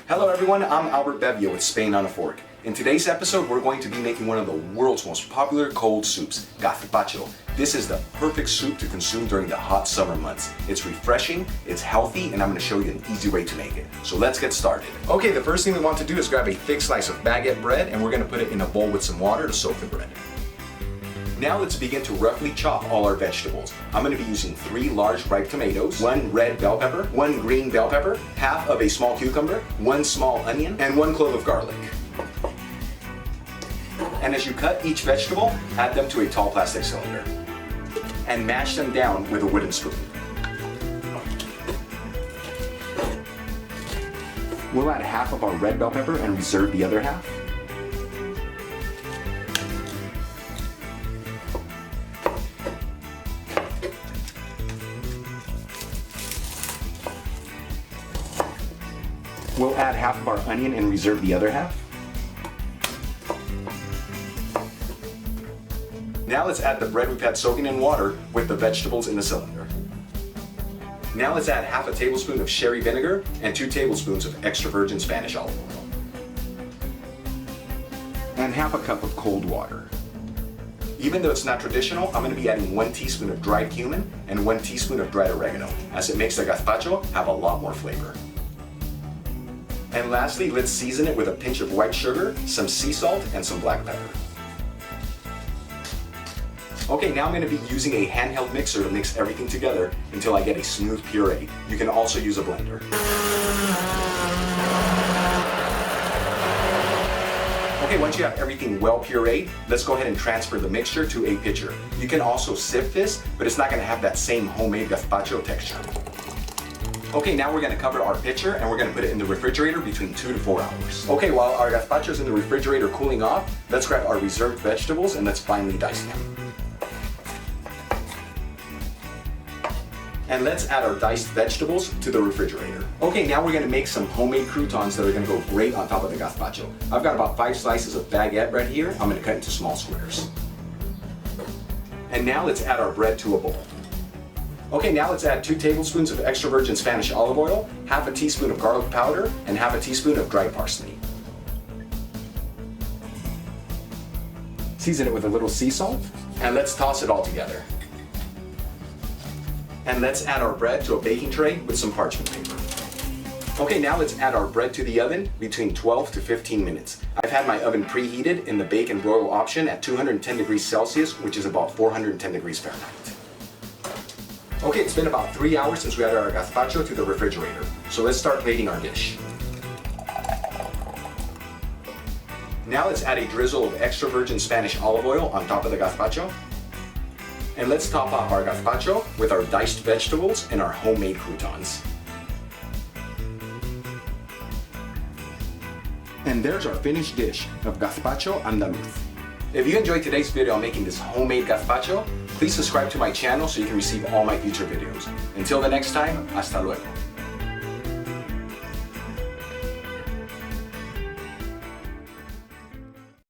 Hello everyone, I'm Albert Bevia with Spain on a Fork. In today's episode, we're going to be making one of the world's most popular cold soups, gazpacho. This is the perfect soup to consume during the hot summer months. It's refreshing, it's healthy, and I'm going to show you an easy way to make it. So let's get started. Okay, the first thing we want to do is grab a thick slice of baguette bread, and we're going to put it in a bowl with some water to soak the bread. Now let's begin to roughly chop all our vegetables. I'm going to be using 3 large ripe tomatoes, 1 red bell pepper, 1 green bell pepper, half of a small cucumber, 1 small onion, and 1 clove of garlic. And as you cut each vegetable, add them to a tall plastic cylinder. And mash them down with a wooden spoon. We'll add half of our red bell pepper and reserve the other half. We'll add half of our onion and reserve the other half. Now let's add the bread we've had soaking in water with the vegetables in the cylinder. Now let's add half a tablespoon of sherry vinegar and 2 tablespoons of extra virgin Spanish olive oil. And half a cup of cold water. Even though it's not traditional, I'm going to be adding 1 teaspoon of dried cumin and 1 teaspoon of dried oregano, as it makes the gazpacho have a lot more flavor. And lastly, let's season it with a pinch of white sugar, some sea salt, and some black pepper. Okay, now I'm going to be using a handheld mixer to mix everything together until I get a smooth puree. You can also use a blender. Okay, once you have everything well pureed, let's go ahead and transfer the mixture to a pitcher. You can also sift this, but it's not going to have that same homemade gazpacho texture. Okay, now we're going to cover our pitcher and we're going to put it in the refrigerator between 2 to 4 hours. Okay, while our gazpacho is in the refrigerator cooling off, let's grab our reserved vegetables and let's finely dice them. And let's add our diced vegetables to the refrigerator. Okay, now we're going to make some homemade croutons that are going to go great on top of the gazpacho. I've got about 5 slices of baguette bread here. I'm going to cut into small squares. And now let's add our bread to a bowl. Okay, now let's add 2 tablespoons of extra virgin Spanish olive oil, half a teaspoon of garlic powder, and half a teaspoon of dried parsley. Season it with a little sea salt, and let's toss it all together. And let's add our bread to a baking tray with some parchment paper. Okay, now let's add our bread to the oven between 12 to 15 minutes. I've had my oven preheated in the bake and broil option at 210 degrees Celsius, which is about 410 degrees Fahrenheit. Okay, it's been about 3 hours since we added our gazpacho to the refrigerator. So let's start plating our dish. Now let's add a drizzle of extra virgin Spanish olive oil on top of the gazpacho. And let's top off our gazpacho with our diced vegetables and our homemade croutons. And there's our finished dish of gazpacho andaluz. If you enjoyed today's video on making this homemade gazpacho, please subscribe to my channel so you can receive all my future videos. Until the next time, hasta luego.